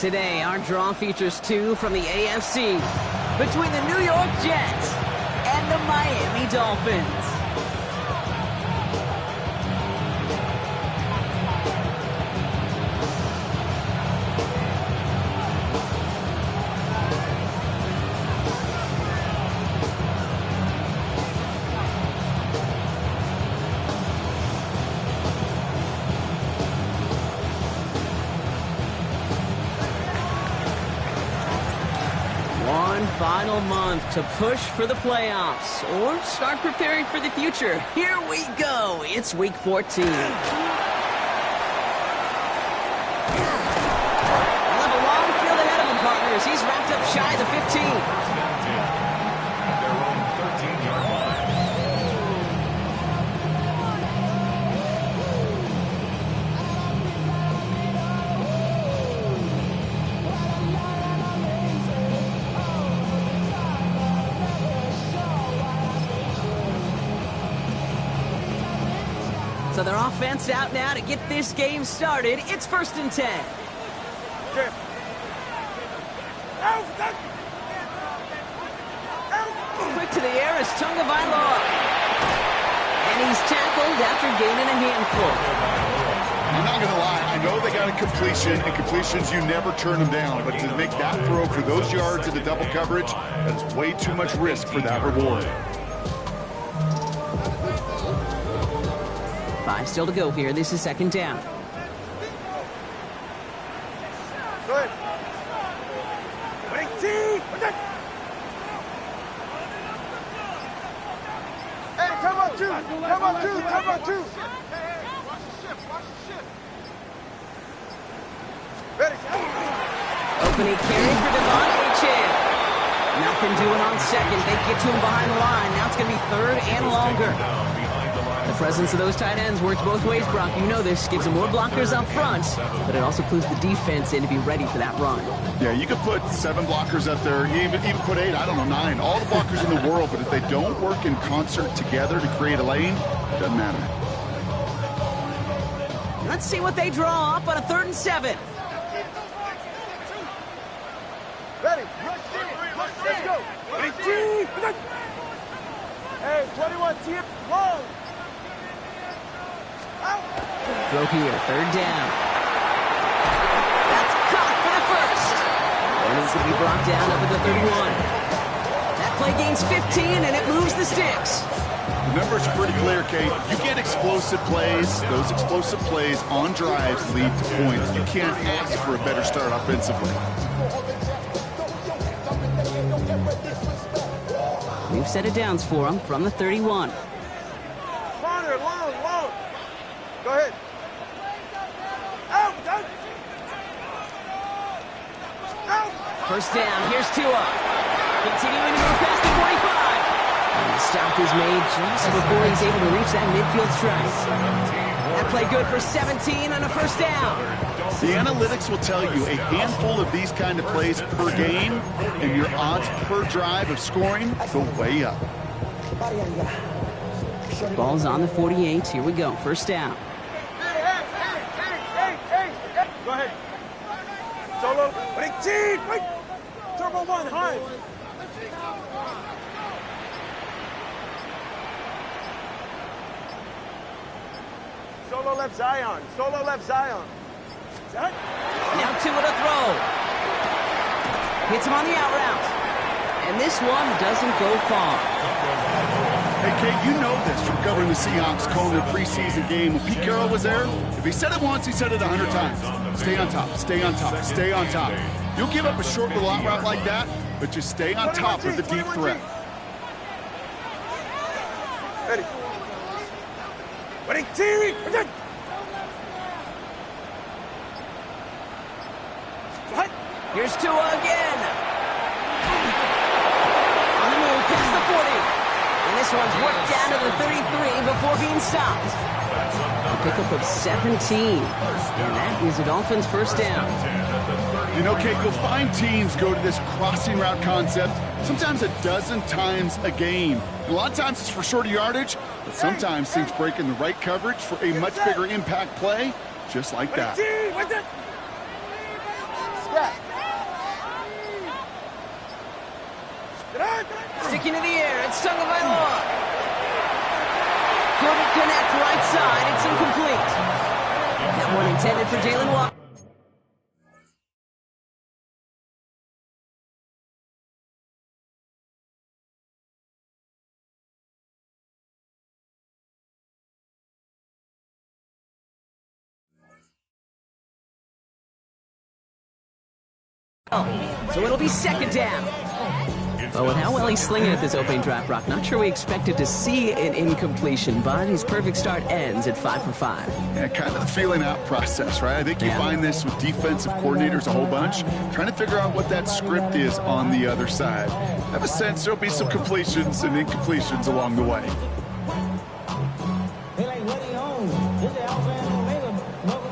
Today, our draw features two from the AFC between the New York Jets and the Miami Dolphins. Final month to push for the playoffs or start preparing for the future. Here we go. It's week 14. He'll have a long field ahead of him, partners. He's wrapped up shy of the 15. So their offense out now to get this game started. It's 1st and 10. Quick to the air is Tagovailoa. And he's tackled after gaining a handful. I'm not going to lie. I know they got a completion, and completions, you never turn them down. But to make that throw for those yards into double coverage, that is way too much risk for that reward. 5 still to go here. This is 2nd down. Good. Hey, come on, two. Come on, two. Come on, two. Ready. Opening carry for Devon Achane. Nothing doing on 2nd. They get to him behind the line. Now it's going to be 3rd and longer. The presence of those tight ends works both ways, Brock. You know this. Gives them more blockers up front, but it also clues the defense in to be ready for that run. Yeah, you could put 7 blockers up there, even put 8, I don't know, 9. All the blockers in the world, but if they don't work in concert together to create a lane, it doesn't matter. Let's see what they draw up on a 3rd and 7. Ready. Let's go. Hey, 21, team. Long. Throw here, 3rd down. That's caught for the 1st. And he's going to be brought down up at the 31. That play gains 15, and it moves the sticks. The numbers are pretty clear, Kate. You get explosive plays. Those explosive plays on drives lead to points. You can't ask for a better start offensively. We've set it downs for him from the 31. Corner, long. Go ahead. Out. 1st down, here's Tua. Continuing to move past the 45. And the stop is made just before he's able to reach that midfield strike. That play good for 17 on a 1st down. The analytics will tell you a handful of these kind of plays per game, and your odds per drive of scoring go way up. Ball's on the 48. Here we go. 1st down. Hey. Go ahead. Solo. Wait. Turbo 1, high. Solo left Zion. Now Tua to throw. Hits him on the out route. And this one doesn't go far. Hey, Kate, you know this from covering the Seahawks, calling their preseason game. When Pete Carroll was there, if he said it once, he said it 100 times. Stay on top, stay on top, stay on top. You'll give up a short little out route like that, but just stay on top of the deep threat. Ready. Team. Here's Tua again. On the move, past the 40. And this one's worked down to the 33 before being stopped. A pickup of 17. And that is the Dolphins' 1st down. You know, Kate, you'll find teams go to this crossing route concept sometimes a dozen times a game. A lot of times it's for shorter yardage, but sometimes teams break in the right coverage for a much bigger impact play, just like that. Scat. sticking to the air. It's Tagovailoa. Couldn't connect right side. It's incomplete. That one intended for Jalen Walker. So it'll be second down. But with how well he's slinging at this opening drive, Brock, not sure we expected to see an incompletion, but his perfect start ends at 5 for 5. Yeah, kind of the feeling out process, right? I think you find this with defensive coordinators a whole bunch, trying to figure out what that script is on the other side. I have a sense there'll be some completions and incompletions along the way.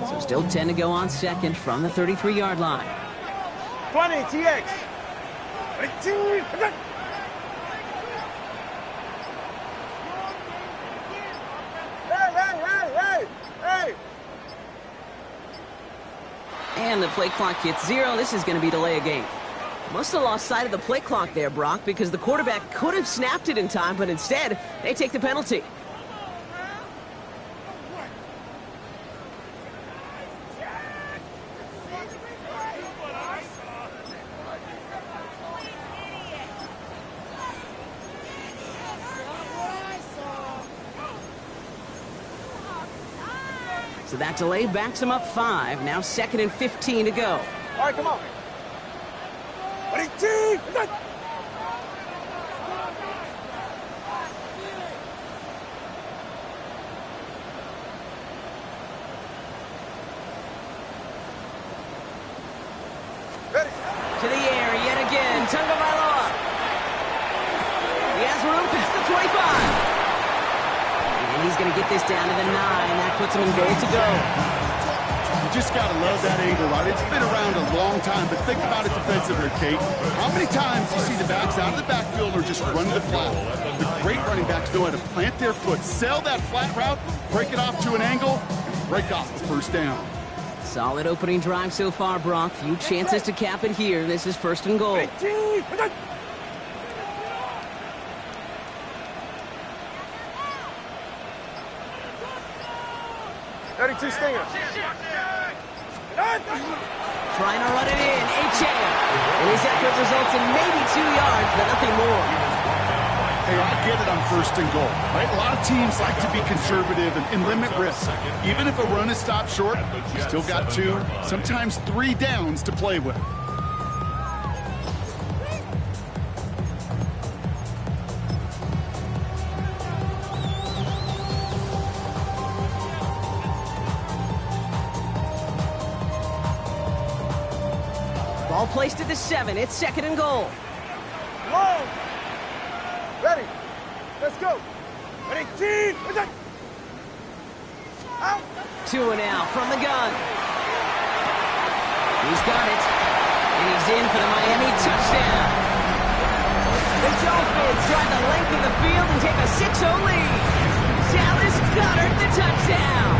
So still 10 to go on second from the 33-yard line. 20, TX. 18. Hey. And the play clock hits 0. This is going to be delay a game. Must have lost sight of the play clock there, Brock, because the quarterback could have snapped it in time, but instead, they take the penalty. So that delay backs him up 5. Now 2nd and 15 to go. All right, come on. 18. Ready. To the air yet again. Tagovailoa. He has room past the 25. And he's going to get this down to the 9. That puts him in goal to go. You just got to love that angle, right? It's been around a long time, but think about it defensively, Kate. How many times do you see the backs out of the backfield or just run to the flat? The great running backs know how to plant their foot, sell that flat route, break it off to an angle, and break off the first down. Solid opening drive so far, Brock. Few chances to cap it here. This is 1st and goal. 18. 32 Stinger. Trying to run it in. H.A. And his effort results in maybe 2 yards, but nothing more. Hey, I get it on 1st and goal, right? A lot of teams like to be conservative and limit risk. Even if a run is stopped short, you still got 2, sometimes 3 downs to play with. Ball placed at the 7. It's 2nd and goal. Long. Ready. Let's go. 18. Out. 2 and out from the gun. He's got it. And he's in for the Miami touchdown. The Dolphins drive the length of the field and take a 6-0 lead. Dallas Goedert the touchdown.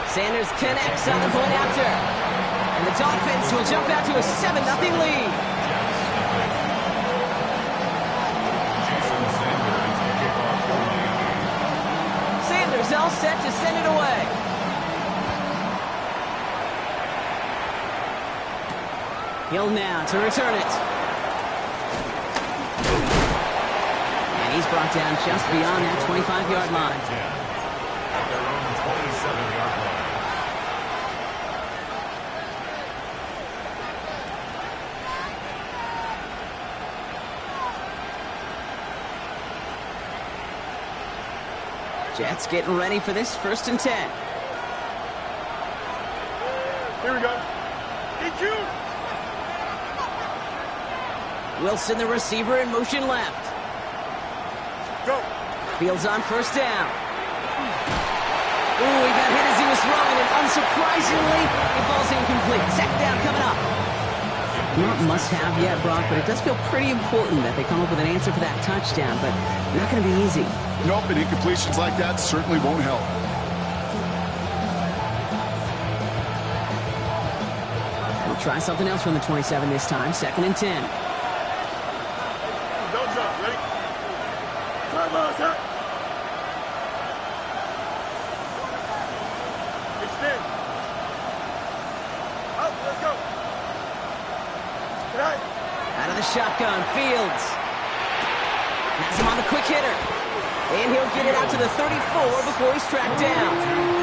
Sanders connects on the point after. And the Dolphins will jump out to a 7-0 lead. Sanders all set to send it away. Hill now to return it. And he's brought down just beyond that 25-yard line. Jets getting ready for this 1st and 10. Here we go. DQ. Wilson, the receiver, in motion left. Go. Fields on 1st down. Ooh, he got hit as he was throwing, and unsurprisingly, it falls incomplete. 2nd down coming up. Not must-have yet, Brock, but it does feel pretty important that they come up with an answer for that touchdown, but not going to be easy. Nope, and incompletions like that certainly won't help. They'll try something else from the 27 this time. 2nd and 10. Don't jump. Ready? Time on, set. Extend. Up, let's go. Tonight. Out of the shotgun, Fields. Has him on the quick hitter. And he'll get it out to the 34 before he's tracked down.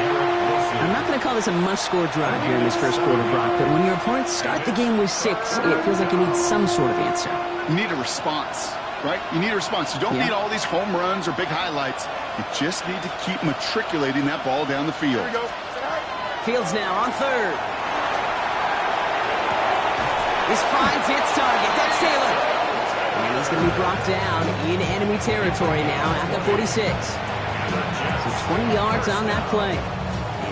I'm not going to call this a must-score drive here in this first quarter, Brock, but when your opponents start the game with 6, it feels like you need some sort of answer. You need a response, right? You need a response. You don't need all these home runs or big highlights. You just need to keep matriculating that ball down the field. Here we go. Fields now on 3rd. This finds its target. That's Taylor. And he's going to be brought down in enemy territory now at the 46. So 20 yards on that play.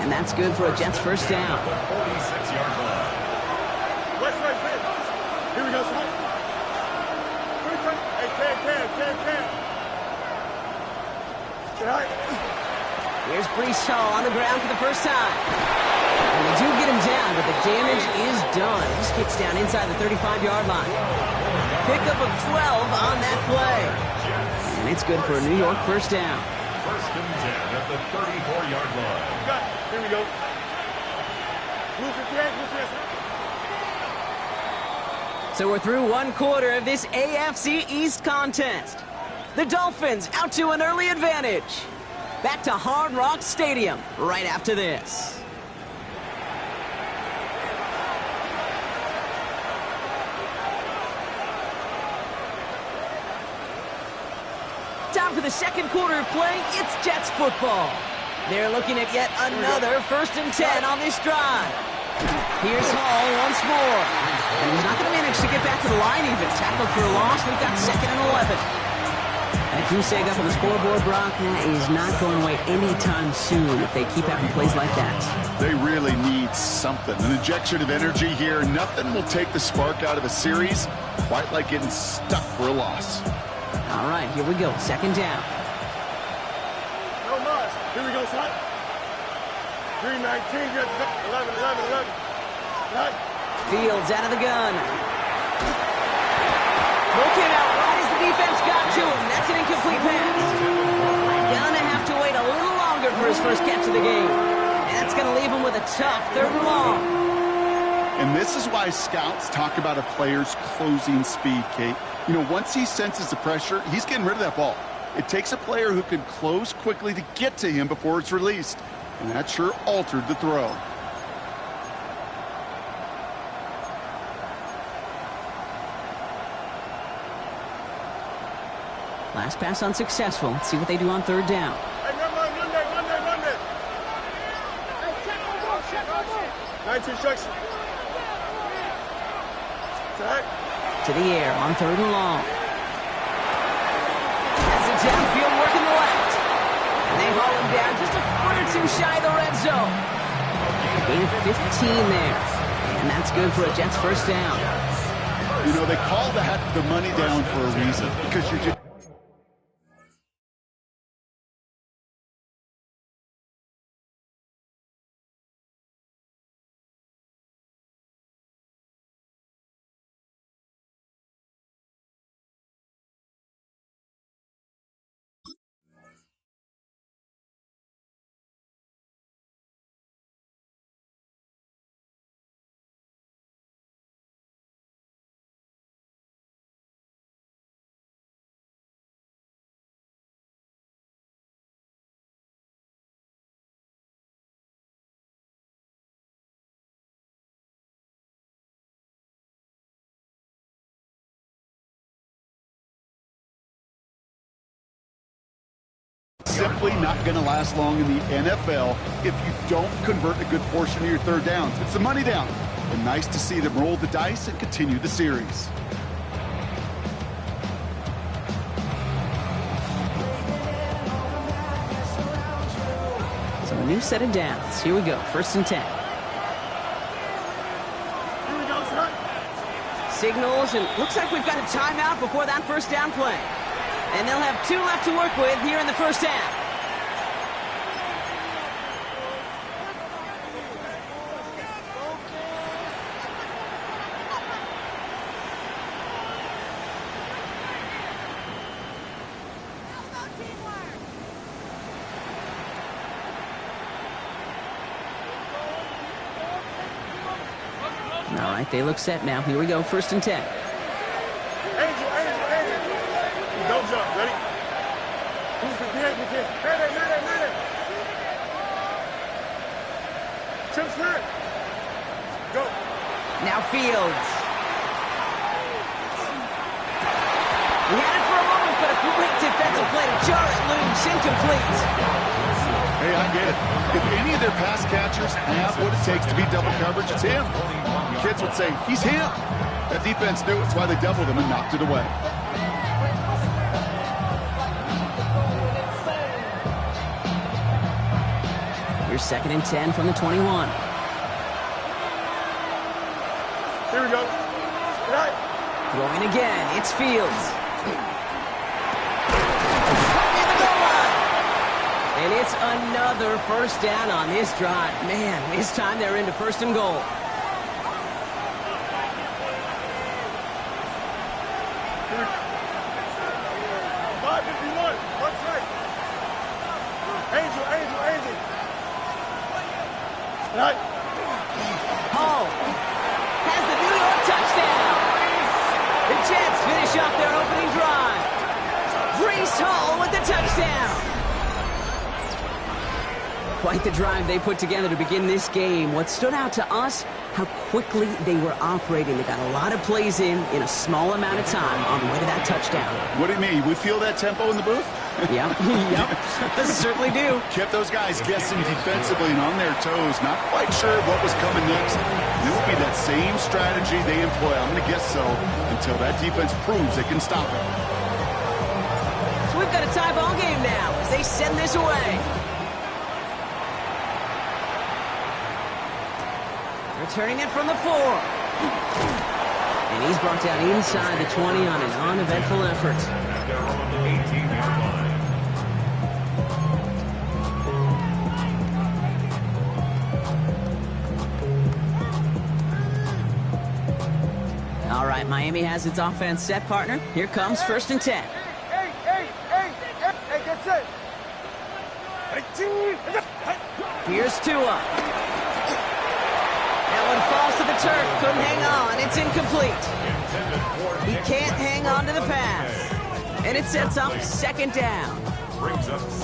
And that's good for a Jets first down. 46-yard line. West. Here we go, son. Hey, Cam. Tonight. Here's Breece Hall on the ground for the first time. And they do get him down, but the damage is done. He just gets down inside the 35-yard line. Pickup of 12 on that play. And it's good for a New York first down. 1st and 10 at the 34-yard line. Here we go. Move your hands. So we're through one quarter of this AFC East contest. The Dolphins out to an early advantage. Back to Hard Rock Stadium right after this. Time for the second quarter of play. It's Jets football. They're looking at yet another 1st and 10 on this drive. Here's Hall once more. And he's not going to manage to get back to the line even. Tackled for a loss. We've got 2nd and 11. That goose egg up on the scoreboard, Brock, that is not going away anytime soon if they keep having plays like that. They really need something. An injection of energy here. Nothing will take the spark out of a series quite like getting stuck for a loss. All right, here we go. 2nd down. No mas. Here we go, son. 319, 11. Right. Fields out of the gun. Look it out right as the defense got to him. That's an incomplete pass. Gonna have to wait a little longer for his first catch of the game. That's gonna leave him with a tough 3rd and long. And this is why scouts talk about a player's closing speed, Kate. You know, once he senses the pressure, he's getting rid of that ball. It takes a player who can close quickly to get to him before it's released. And that sure altered the throw. Last pass unsuccessful. Let's see what they do on 3rd down. Hey, run there. 19 instruction. Tag. To the air on 3rd and long. Has it downfield working the left. And they haul him down just a foot or two shy of the red zone. Gain of 15 there. And that's good for a Jets first down. You know, they call that the money down for a reason. Because you're just... simply not going to last long in the NFL if you don't convert a good portion of your 3rd downs. It's the money down. And nice to see them roll the dice and continue the series. So a new set of downs. Here we go. 1st and 10. Here we go, son. Signals, and looks like we've got a timeout before that 1st down play. And they'll have 2 left to work with here in the 1st half. All right, they look set now. Here we go, 1st and 10. Angel. Don't jump. Ready? Who's the kid? Ready. Chip snap. Go. Now Fields. He had it for a moment, but a great defensive play to jar it loose. Incomplete. Hey, I get it. If any of their pass catchers have what it takes to beat double coverage, it's him. Kids would say, he's him. That defense knew it's why they doubled him and knocked it away. Here's 2nd and 10 from the 21. Here we go. Right. Throwing again, it's Fields. And it's another 1st down on this drive. Man, this time they're into 1st and goal. Angel. Right. Hall has the New York touchdown. The Jets finish off their opening drive. Breece Hall with the touchdown. Quite the drive they put together to begin this game. What stood out to us, how quickly they were operating. They got a lot of plays in a small amount of time on the way to that touchdown. What do you mean? We feel that tempo in the booth? Yep. Certainly do. Kept those guys guessing defensively and on their toes, not quite sure what was coming next. It will be that same strategy they employ, I'm going to guess so, until that defense proves they can stop it. So we've got a tie ball game now as they send this away. Returning it from the 4. And he's brought down inside the 20 on an uneventful effort. They're on the 18-yard line. All right, Miami has its offense set, partner. Here comes 1st and 10. Hey, get set. Here's Tua. That one falls to the turf. Couldn't hang on. It's incomplete. He can't hang on to the pass. And it sets up 2nd down.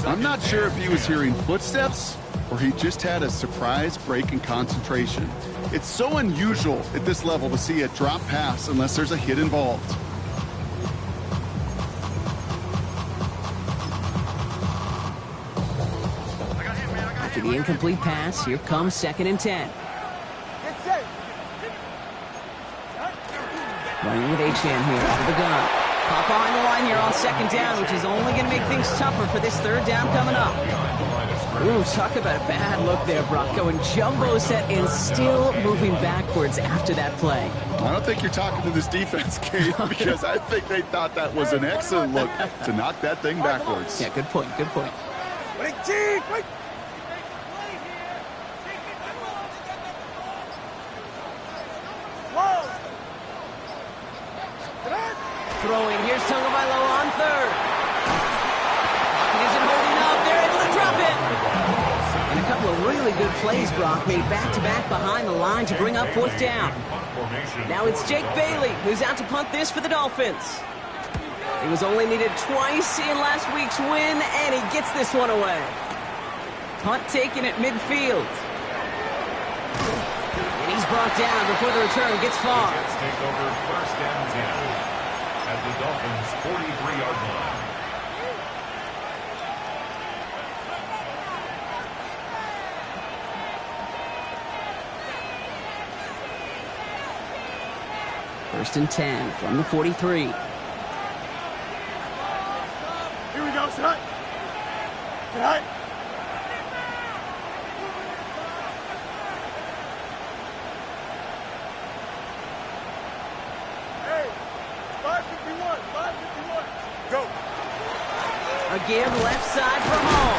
I'm not sure if he was hearing footsteps or he just had a surprise break in concentration. It's so unusual at this level to see a drop pass unless there's a hit involved. After the incomplete pass, here comes 2nd and 10. Running with Achane here out of the gun. Pop behind the line here on 2nd down, which is only going to make things tougher for this 3rd down coming up. Ooh, talk about a bad look there, Brock. Going jumbo set and still moving backwards after that play. I don't think you're talking to this defense, Kate, because I think they thought that was an excellent look to knock that thing backwards. Yeah, good point, good point. Throwing, here's Tagovailoa on 3rd. He isn't holding up, they're able to drop it. And a couple of really good plays, Brock, made back-to-back behind the line to bring up 4th down. Now it's Jake Bailey, who's out to punt this for the Dolphins. He was only needed twice in last week's win, and he gets this one away. Punt taken at midfield. And he's brought down before the return gets far. Jets take over 1st and 10 at the Dolphins' 43-yard line. First and 10 from the 43. Here we go, shot. Shot. Hey, 551. Go. A give left side for Hall.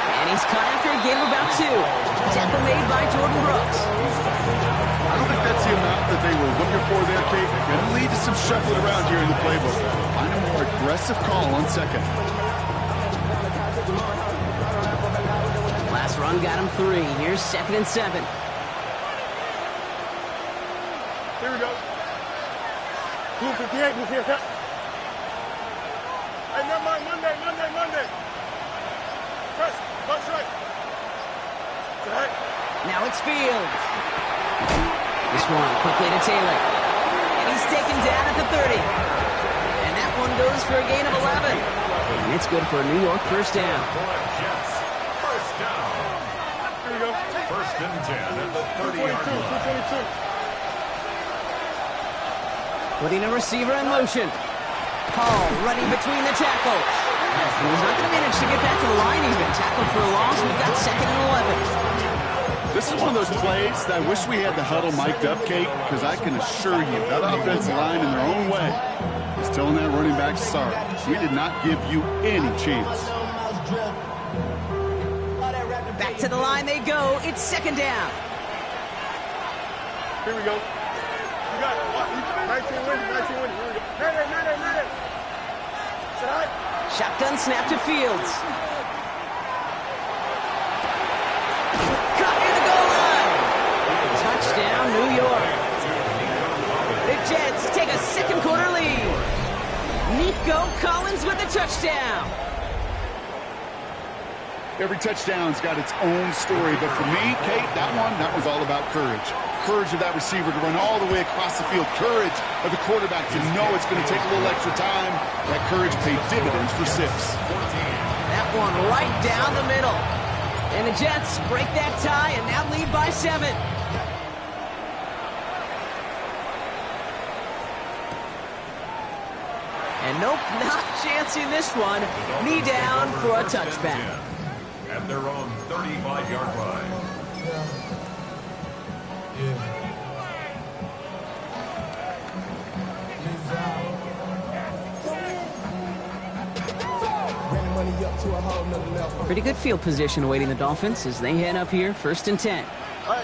And he's cut after a game of about 2. Tackle made by Jordan Brooks. I don't think that's the amount that they were looking for there, Kate. Going to lead to some shuffling around here in the playbook. Find a more aggressive call on 2nd. Last run got him 3. Here's 2nd and 7. Here we go. Blue 58, blue 58. Hey, never mind. Monday. Press, punch right. Right. Now it's Fields. This one quickly to Taylor. And he's taken down at the 30. And that one goes for a gain of 11. And it's good for a New York first down. Jets, first down. Here we go. First and 10 at the 30-yard line. 222. Putting a receiver in motion. Hall running between the tackles. And he's not going to manage to get back to the line even. Tackled for a loss. We've got 2nd and 11. This is one of those plays that I wish we had the huddle mic'd up, Kate, because I can assure you that offensive line in their own way is telling that running back, sorry, we did not give you any chance. Back to the line they go. It's 2nd down. Here we go. You got it. 19 winning. Here we go. Mayday. Sit high. Shotgun snap to Fields. Cut near the goal line. Touchdown, New York. The Jets take a 2nd quarter lead. Nico Collins with the touchdown. Every touchdown's got its own story, but for me, Kate, that was all about courage. Courage of that receiver to run all the way across the field. Courage of the quarterback to know it's going to take a little extra time. That courage paid dividends for 6. That one right down the middle. And the Jets break that tie and now lead by 7. And nope, not chancing this one. Knee down for a touchback. At their own 35-yard line. Pretty good field position awaiting the Dolphins as they head up here, 1st and 10. All right.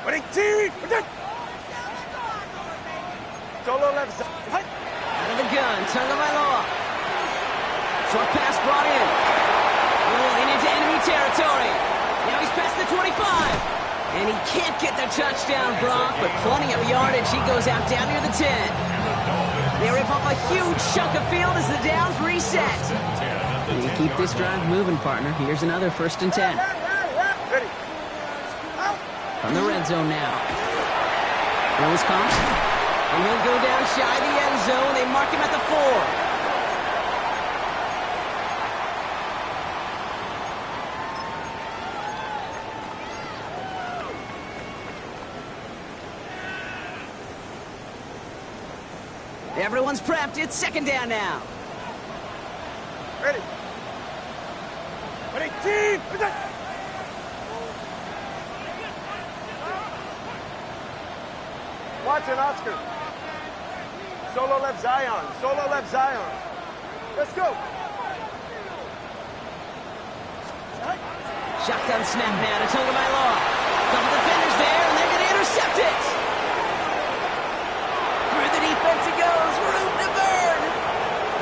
Ready, team. Solo left side. Out of the gun, Tagovailoa. Short pass brought in. Rolling into enemy territory. Now he's past the 25. And he can't get the touchdown, Brock, but plenty of yardage. He goes out down near the 10. They rip off a huge chunk of field as the downs reset. And you keep this drive moving, partner. Here's another 1st and 10. Ready. From the red zone now. Willis Thompson. And he'll go down shy of the end zone. They mark him at the 4. Everyone's prepped. It's 2nd down now. Ready. Ready, team. Watson, Oscar. Solo left Zion. Let's go. Shotgun snap now to Tagovailoa. Couple defenders there, and they're going to intercept it. Through the defense it goes. Room to burn.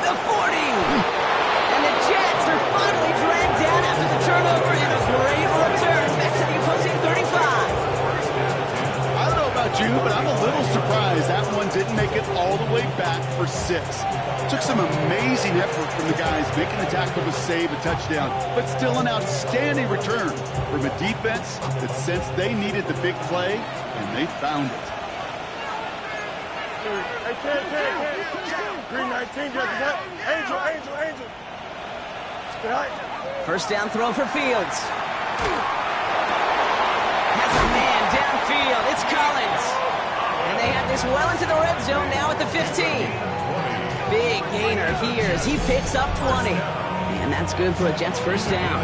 The 40. And the Jets are finally dragged down after the turnover and a great return back to the opposing 35. I don't know about you, but I'm a little surprised that one didn't make it all the way back for 6. Took some amazing effort from the guys making the tackle to save a touchdown, but still an outstanding return from a defense that sensed they needed the big play, and they found it. Hey, Ken. 319, Jets. Angel. First down throw for Fields. Has a man downfield. It's Collins. And they have this well into the red zone now at the 15. Big gainer here as he picks up 20. And that's good for a Jets first down.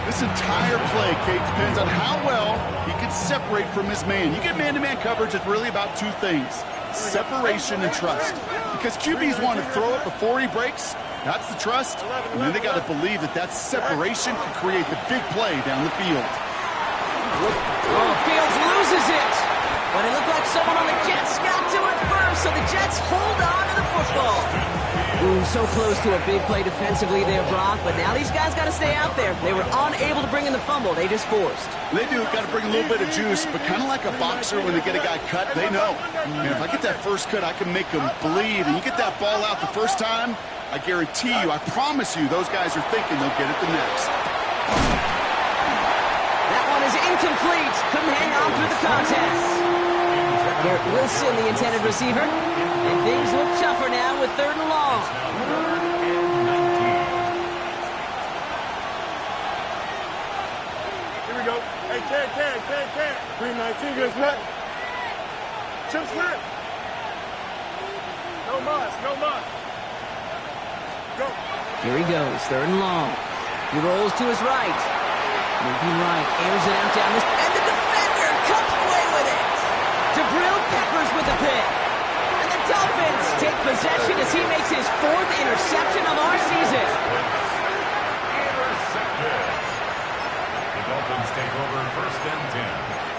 This entire play, Kate, depends on how well he can separate from his man. You get man-to-man coverage, it's really about 2 things. Separation and trust. Because QBs want to throw it before he breaks. That's the trust. And then they got to believe that separation can create the big play down the field. Oh, Fields loses it. But it looked like someone on the Jets got to it first. score, so the Jets hold on to the football. Ooh, so close to a big play defensively there, Brock, but now these guys got to stay out there. They were unable to bring in the fumble. They just forced. They do got to bring a little bit of juice, but kind of like a boxer when they get a guy cut, they know. Man, if I get that first cut, I can make them bleed. And you get that ball out the first time, I guarantee you, I promise you, those guys are thinking they'll get it the next. That one is incomplete. Couldn't hang on through the contest. Garrett Wilson, the intended receiver. And things look tougher now with 3rd and long. Here we go. Hey, Ken. 319, good snap. Chip snap. No muss. Go. Here he goes, 3rd and long. He rolls to his right. Moving right, airs it out down this, and the defender comes away with it. Jabril Peppers with the pick. And the Dolphins take possession as he makes his 4th interception of our season. Intercepted. The Dolphins take over 1st and 10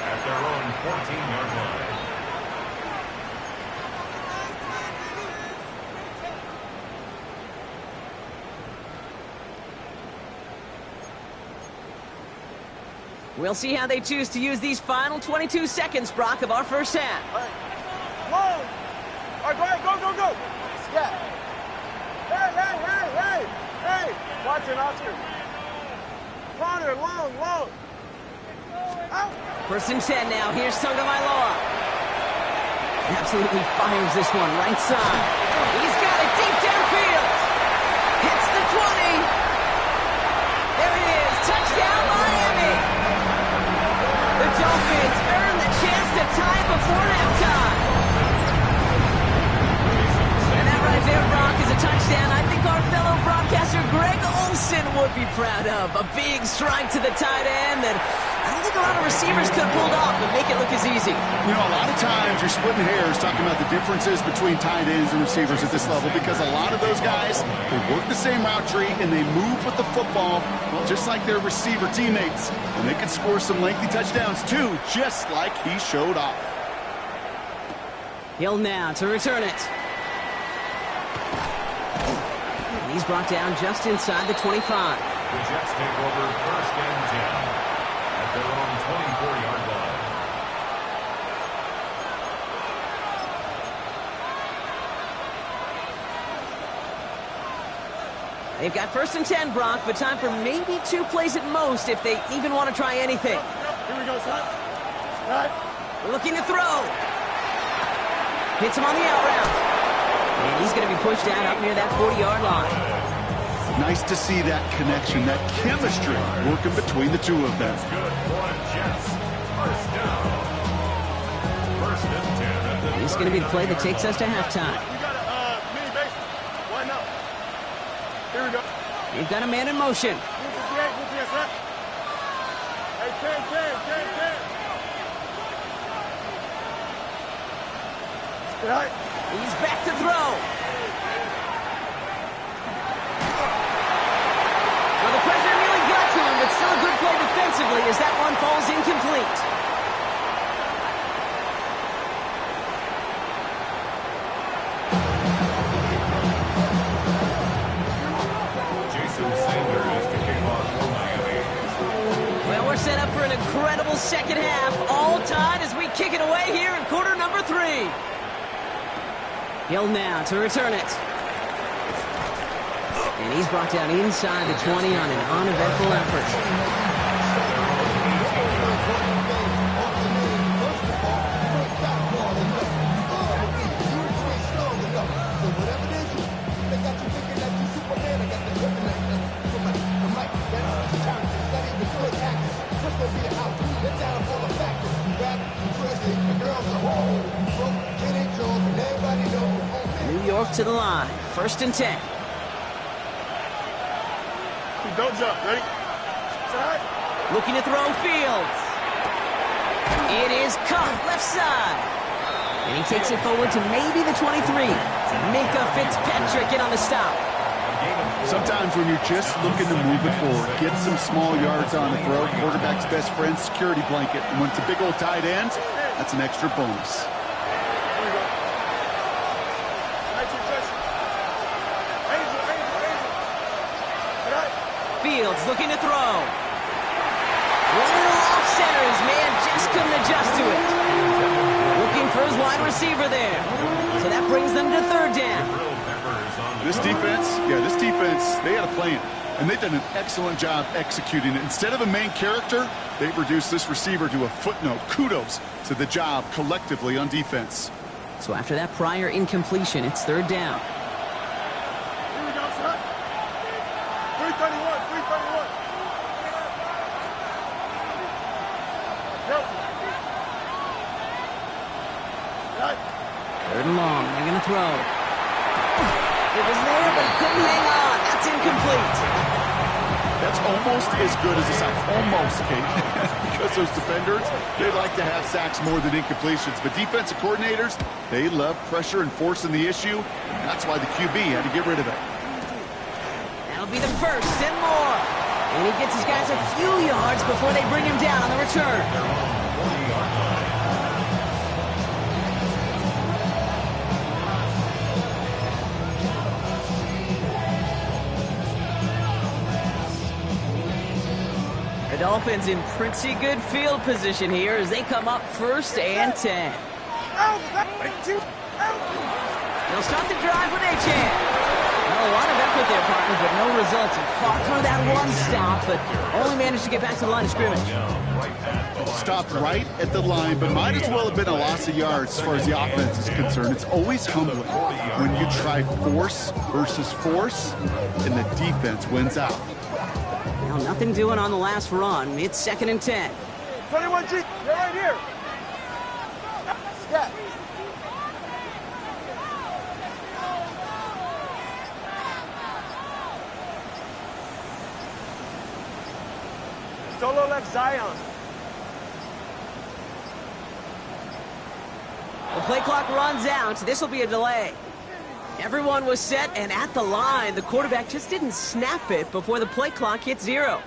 at their own 14-yard line. We'll see how they choose to use these final 22 seconds, Brock, of our first half. Whoa. All right, go. Yeah. Hey. Watch it, Oscar. Corner, long. Out. 1st and 10 now. Here's Tagovailoa. Absolutely fires this one right side. He's got it deep downfield. Hits the 20. There he is. Touchdown, Miami. The Dolphins earn the chance to tie before halftime. And that right there, Brock, is a touchdown I think our fellow broadcaster Greg Olsen would be proud of. A big strike to the tight end that I don't think a lot of receivers could have pulled off and make it look as easy. You know, a lot of times you're splitting hairs talking about the differences between tight ends and receivers at this level because a lot of those guys, they work the same route tree and they move with the football, well, just like their receiver teammates. And they can score some lengthy touchdowns too, just like he showed off. Hill now to return it. And he's brought down just inside the 25. The Jets take over 1st and 10 at their own 24-yard line. They've got 1st and 10, Brock, but time for maybe 2 plays at most if they even want to try anything. Here we go, son. Right. Looking to throw. Hits him on the out route. And he's going to be pushed out up near that 40-yard line. Nice to see that connection, that chemistry working between the two of them. Good for Jets. 1st down. 1st and 10 at the He's going to be the play that takes us to halftime. We got a mini base. Why not? Here we go. They've got a man in motion. Hey, 10. Right. He's back to throw. Well, the pressure nearly got to him, but still a good play defensively as that one falls incomplete. Jason Sanders kicking off for Miami. Well, we're set up for an incredible second half. All tied as we kick it away here in quarter number 3. Hill now to return it. And he's brought down inside the 20 on an uneventful effort. New York to the line. 1st and 10. Don't jump. Ready? Side. Looking to throw Fields. It is caught left side. And he takes it forward to maybe the 23. Minkah Fitzpatrick in on the stop. Sometimes when you're just looking to move it forward, get some small yards on the throw, quarterback's best friend, security blanket. And when it's a big old tight end, that's an extra bonus. Fields looking to throw. Running off center. His man just couldn't adjust to it. Looking for his wide receiver there. So that brings them to third down. This defense, they had a plan. And they've done an excellent job executing it. Instead of a main character, they've reduced this receiver to a footnote. Kudos to the job collectively on defense. So after that prior incompletion, it's third down. Here we go, son. 331, 331. Yep. Right. Third and long. They're going to throw. It was there, but he couldn't hang on. That's incomplete. That's almost as good as a sack. Almost, Kate. Because those defenders, they like to have sacks more than incompletions. But defensive coordinators, they love pressure and forcing the issue. That's why the QB had to get rid of it. That'll be the first and more. And he gets his guys a few yards before they bring him down on the return. The Dolphins in pretty good field position here as they come up first and 10. They'll start the drive with Achane. Well, a lot of effort there, partner, but no results. He fought through that one stop, but only managed to get back to the line of scrimmage. Stopped right at the line, but might as well have been a loss of yards as far as the offense is concerned. It's always humbling when you try force versus force, and the defense wins out. Now, nothing doing on the last run. It's second and 10. 21 G, you're right here. Scat. Solo left Zion. The play clock runs out. This will be a delay. Everyone was set and at the line. The quarterback just didn't snap it before the play clock hit 0.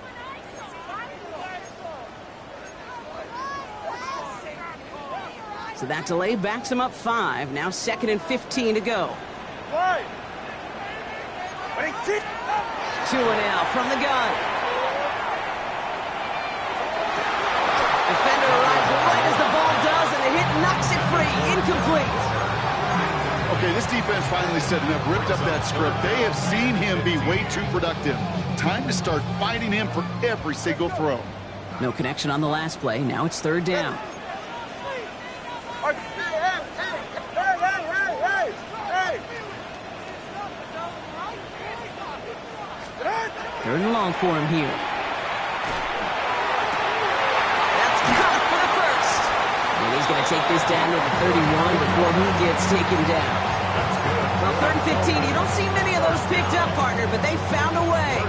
So that delay backs him up 5. Now second and 15 to go. Why? 2 and out from the gun. Defender arrives right as the ball does, and the hit knocks it free. Incomplete. Okay, this defense finally said enough, ripped up that script. They have seen him be way too productive. Time to start fighting him for every single throw. No connection on the last play. Now it's third down. Third and long for him here. That's caught for the first. And he's going to take this down to the 31 before he gets taken down. Well, third and 15, you don't see many of those picked up, partner, but they found a way.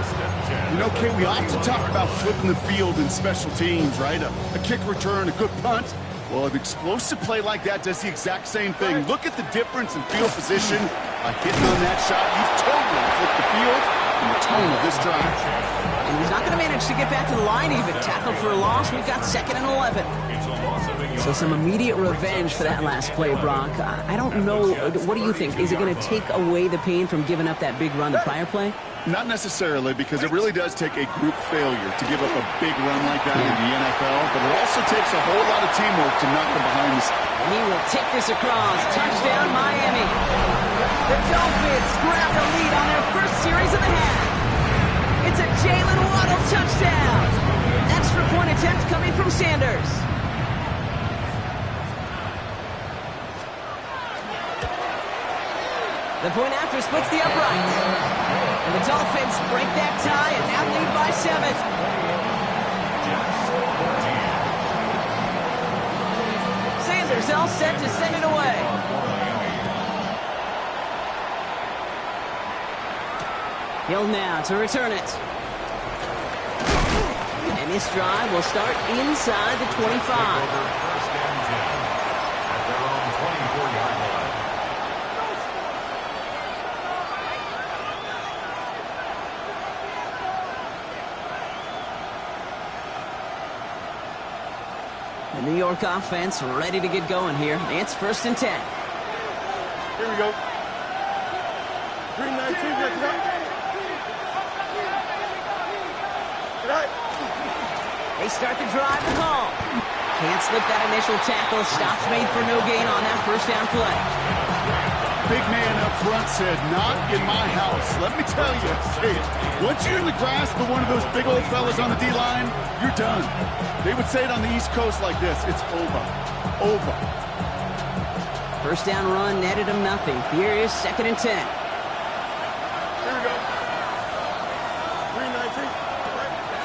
You know, Kate, we often talk about flipping the field in special teams, right? A kick return, a good punt. Well, an explosive play like that does the exact same thing. Look at the difference in field position. By hitting on that shot, you've totally flipped the field and the tone of this drive. And he's not going to manage to get back to the line even. Tackled for a loss. We've got second and 11. So some immediate revenge for that last play, Brock. I don't know. What do you think? Is it going to take away the pain from giving up that big run the prior play? Not necessarily, because it really does take a group failure to give up a big run like that in the NFL, but it also takes a whole lot of teamwork to knock them behind the scenes. And he will take this across. Touchdown, Miami. The Dolphins grab the lead on their first series of the half. It's a Jalen Waddle touchdown. Extra point attempt coming from Sanders. The point after splits the uprights. And the Dolphins break that tie and now lead by 7. Sanders all set to send it away. Hill now to return it. And this drive will start inside the 25. The New York offense ready to get going here. It's first and 10. Here we go. 319, let's go. start the drive with Hall. Can't slip that initial tackle. Stops made for no gain on that first down play. Big man up front said, not in my house. Let me tell you, hey, once you're in the grasp of one of those big old fellas on the D-line, you're done. They would say it on the East Coast like this, it's over. Over. First down run netted him nothing. Here is 2nd and 10. Here we go. 319.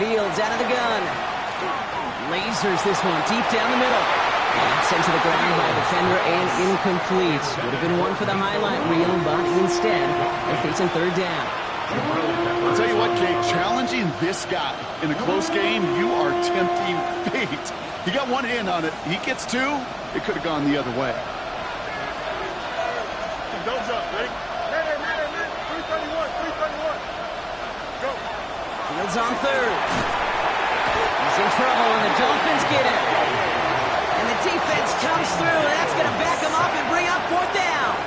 Fields out of the gun. Lasers this one deep down the middle. And sent to the ground by a defender and incomplete. Would have been one for the highlight reel, but instead, they're facing 3rd down. I'll tell you what, Kate, challenging this guy in a close game, you are tempting fate. He got one hand on it. He gets 2. It could have gone the other way. Don't jump, ready? 331, 331. Go. Fields on 3rd. He's in trouble, and the Dolphins get him. And the defense comes through. That's going to back him up and bring up 4th down.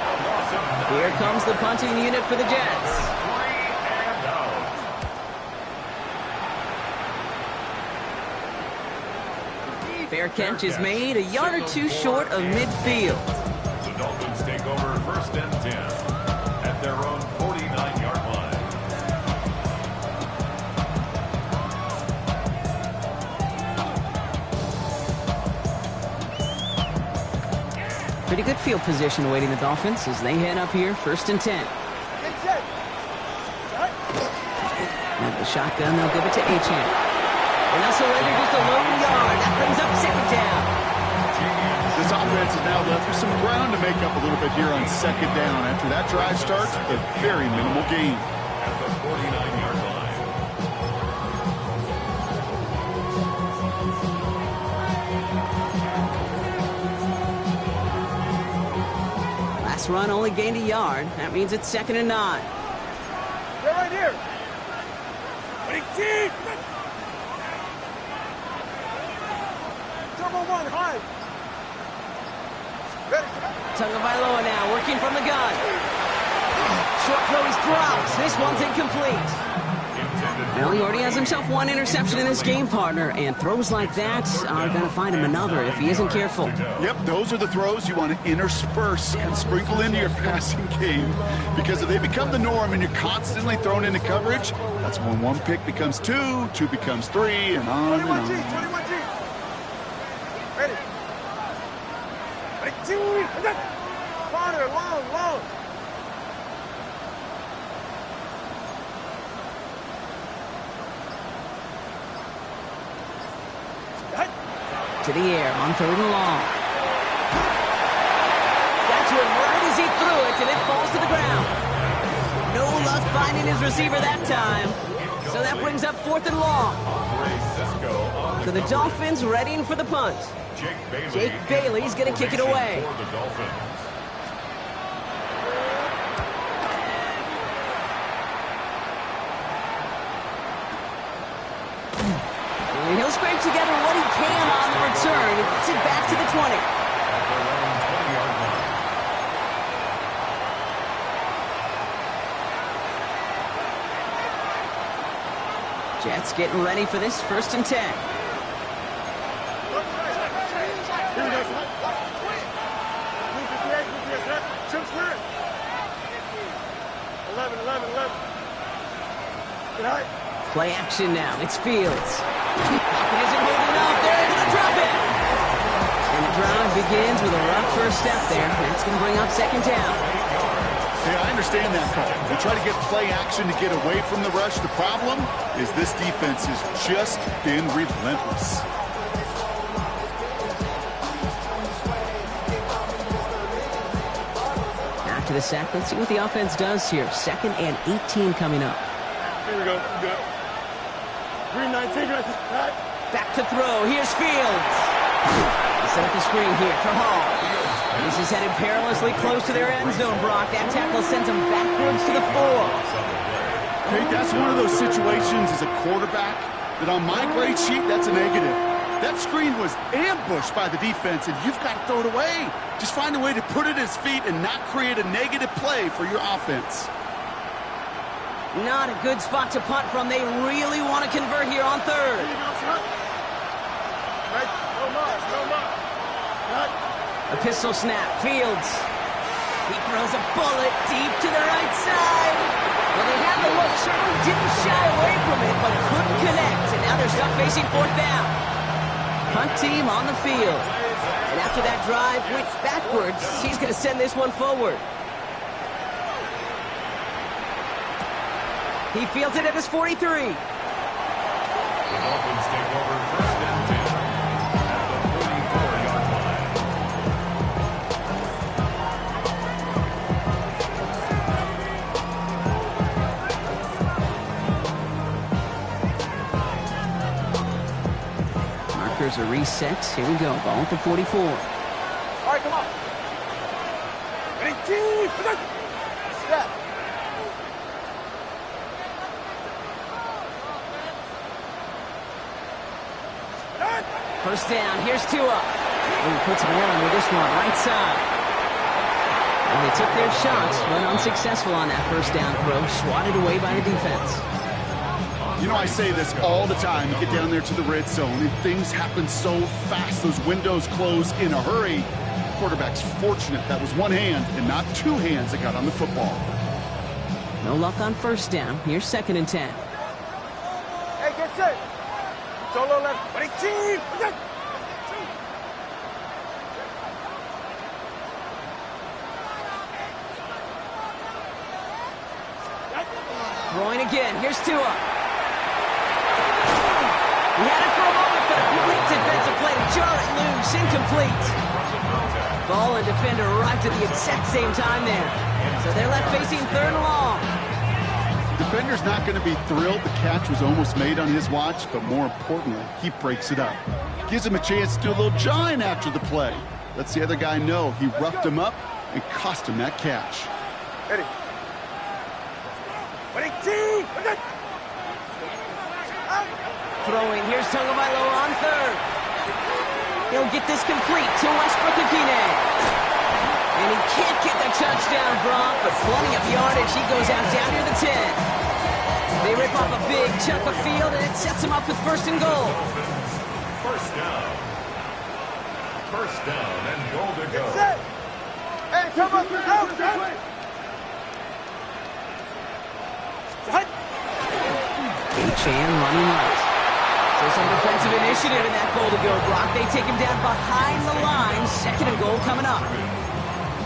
Here comes the punting unit for the Jets. Fair catch is made, a yard or 2 short of midfield. The Dolphins take over 1st and 10 at their own 49-yard line. Pretty good field position awaiting the Dolphins as they head up here, 1st and 10. With the shotgun, they'll give it to Achane. And they'll surrender just a lone yard. That brings up 2nd down. This offense is now left with some ground to make up a little bit here on 2nd down. After that drive starts, a very minimal gain. At the 49-yard line. Last run only gained a yard. That means it's 2nd and 9. They're right here. 18. Turbo 1, high. Ready. Tagovailoa now working from the gun. Short throw is dropped. This one's incomplete. Well, he already has himself 1 interception in this game, partner, and throws like that are going to find him another if he isn't careful. Yep, those are the throws you want to intersperse and sprinkle into your passing game. Because if they become the norm and you're constantly thrown into coverage, that's when 1 pick becomes 2, 2 becomes 3, and on and 21G, on. 21G. Ready. 22. Corner, long, long. To the air on 3rd and long. Got to him right as he threw it, and it falls to the ground. No luck finding his receiver that time. So that brings up 4th and long. So the Dolphins readying for the punt. Jake Bailey's going to kick it away. For the Dolphins. He'll scrape together what he can on the return. He gets it back to the 20. At their own 20-yard line. Jets getting ready for this 1st and 10. Here we go. Chip square. 11. Get high. Play action now. It's Fields. Pocket isn't holding up. They're able to drop it. And the drive begins with a rough first step there. That's going to bring up 2nd down. Hey, I understand that call. They try to get play action to get away from the rush. The problem is this defense has just been relentless. After the sack, let's see what the offense does here. 2nd and 18 coming up. Here we go. Good. 319. Back to throw. Here's Fields. They set up the screen here for Hall. This is headed perilously close to their end zone, Brock. That tackle sends him backwards to the 4. Hey, that's one of those situations as a quarterback that on my grade sheet, that's a negative. That screen was ambushed by the defense, and you've got to throw it away. Just find a way to put it at his feet and not create a negative play for your offense. Not a good spot to punt from. They really want to convert here on 3rd. A pistol snap. Fields. He throws a bullet deep to the right side. Well, they had the look. Certainly didn't shy away from it, but couldn't connect. And now they're stuck facing fourth down. Punt team on the field. And after that drive went backwards, he's going to send this one forward. He fields it at his 43. The Dolphins take over first and 10 at the 44-yard line. Markers are reset. Here we go. Ball at the 44. All right, come on. Ready, team. Step. First down. Here's Tua. He puts man with this one. Right side. And they took their shots, but unsuccessful on that first down throw. Swatted away by the defense. You know, I say this all the time. You get down there to the red zone, and things happen so fast. Those windows close in a hurry. Quarterback's fortunate that was one hand and not two hands that got on the football. No luck on first down. Here's second and 10. Hey, get set. Solo left. Ready, team. Throwing again. Here's Tua. He had it for a moment, but a complete defensive play to jar it loose. Incomplete. Ball and defender arrived at the exact same time there. So they're left facing third and long. Defender's not going to be thrilled. The catch was almost made on his watch, but more importantly, he breaks it up. Gives him a chance to do a little jawing after the play. Lets the other guy know he roughed him up and cost him that catch. Ready. Ready, team. Throwing. Here's Tagovailoa on third. He'll get this complete to Westbrook-Ikhine. And he can't get the touchdown, Brock, but plenty of yardage. He goes out down near the 10. They rip off a big chunk of field, and it sets him up with first and goal. First down. First down and goal to go. Set. Hey, come on. Out. Achane running right. So some defensive initiative in that goal to go, Brock. They take him down behind the line. Second and goal coming up.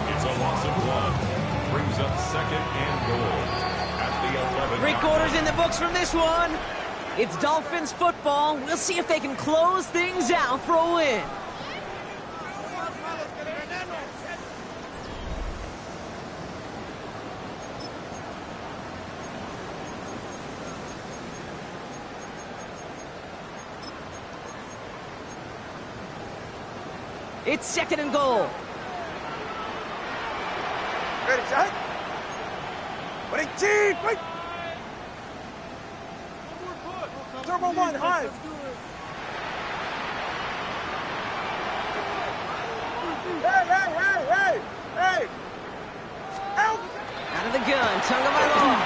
It's a loss of one. Brings up second and goal at the 11. 3 quarters in the books from this one. It's Dolphins football. We'll see if they can close things out for a win. It's second and goal. Ready, shot. Ready, team. Wait. Turbo one, high. Hey. Out. Out of the gun, Tagovailoa.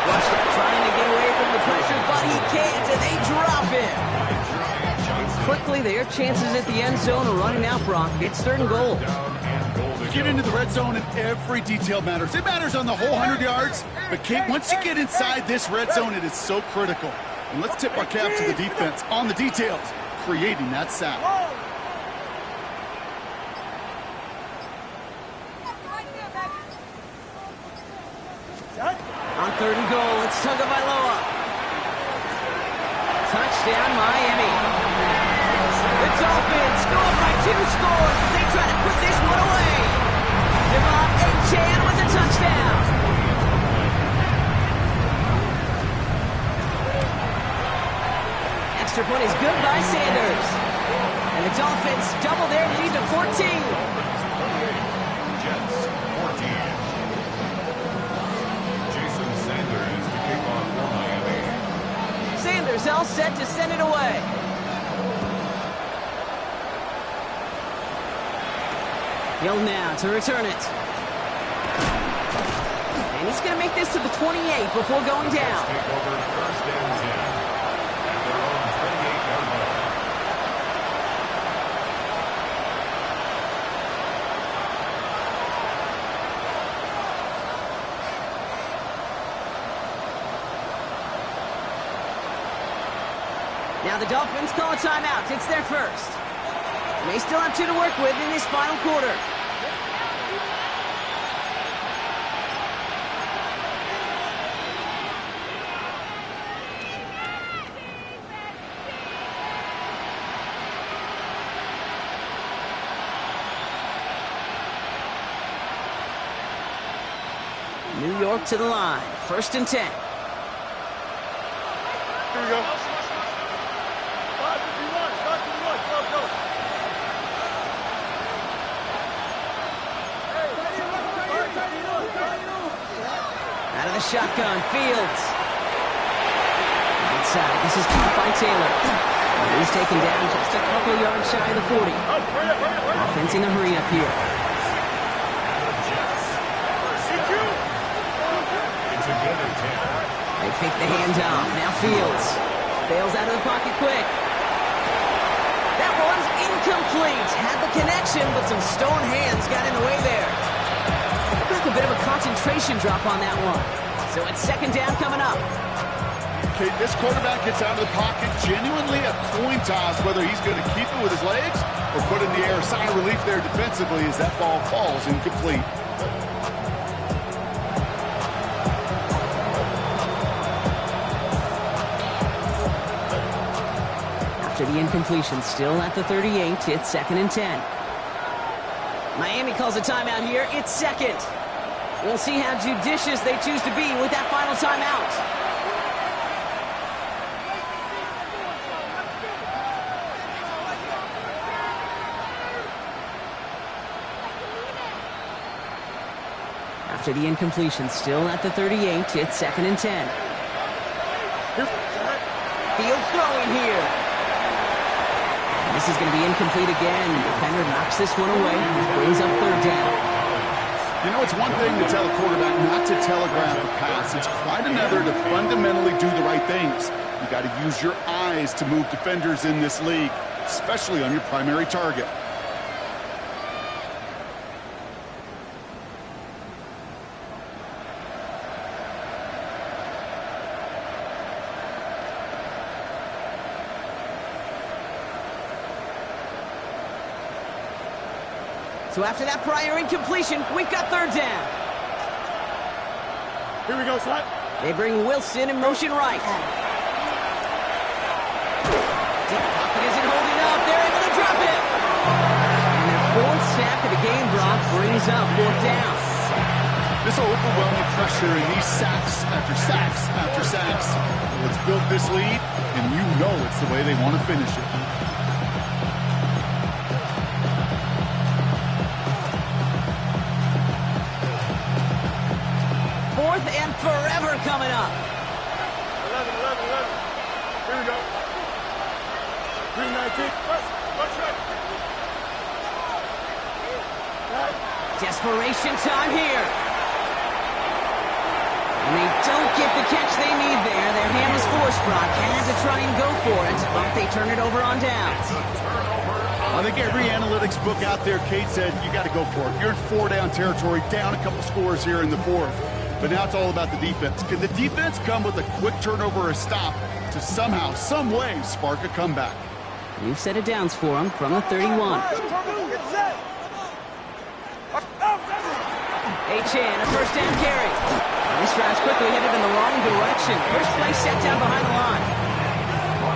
Rushed up trying to get away from the pressure, but he can't, and they drop him. Quickly, their chances at the end zone are running out, Brock. It's third and goal. Get into the red zone and every detail matters. It matters on the whole 100 yards. But, Kate, once you get inside this red zone, it is so critical. And let's tip our cap to the defense on the details, creating that sack. On third and goal, it's Tagovailoa. Touchdown, Miami. The Dolphins go up by 2 scores as they try to put this one away. Devon Achane with a touchdown. Extra point is good by Sanders. And the Dolphins double their lead to 14. Jets 14. Jason Sanders to kick off for Miami. Sanders all set to send it away. Hill now to return it. And he's going to make this to the 28 before going down. Take over first and 10 at their own 28-yard line. Now the Dolphins call a timeout. It's their first. They still have 2 to work with in this final quarter. New York to the line. 1st and 10. Here we go. 5:51. 5:51. Go, go. Out of the shotgun, Fields. Right side, this is caught by Taylor. He's taken down just a couple yards shy of the 40. Offense in a hurry up here. They fake the handoff. Now Fields. Bails out of the pocket quick. That one's incomplete. Had the connection, but some stone hands got in the way there. Looked like a bit of a concentration drop on that one. So it's 2nd down coming up. Okay, this quarterback gets out of the pocket. Genuinely a coin toss whether he's going to keep it with his legs or put it in the air. Sign of relief there defensively as that ball falls incomplete. After the incompletion, still at the 38, it's 2nd and 10. Miami calls a timeout here. It's 2nd. We'll see how judicious they choose to be with that final timeout. After the incompletion, still at the 38, it's 2nd and 10. Field throwing here. This is going to be incomplete again. Defender knocks this one away. Brings up 3rd down. You know, it's one thing to tell a quarterback not to telegraph a pass. It's quite another to fundamentally do the right things. You got to use your eyes to move defenders in this league, especially on your primary target. So after that prior incompletion, we've got 3rd down. Here we go, son. They bring Wilson in motion right. Deep pocket isn't holding up. They're able to drop it. And their 4th sack of the game, Brock, brings up 4th down. This overwhelming pressure and these sacks after sacks after sacks. Let's build this lead, and you know it's the way they want to finish it. 4th and forever coming up. 11. Here we go. 3:19. Watch right. Desperation time here. And they don't get the catch they need there. Their hand was forced, Brock. Had to try and go for it, but they turn it over on downs. I think every analytics book out there, Kate said, you got to go for it. You're in 4-down territory, down a couple scores here in the 4th. But now it's all about the defense. Can the defense come with a quick turnover or stop to somehow, some way, spark a comeback? You've set it downs for them from the 31. Achane, a 1st down carry. This drive's quickly headed in the wrong direction. First play set down behind the line.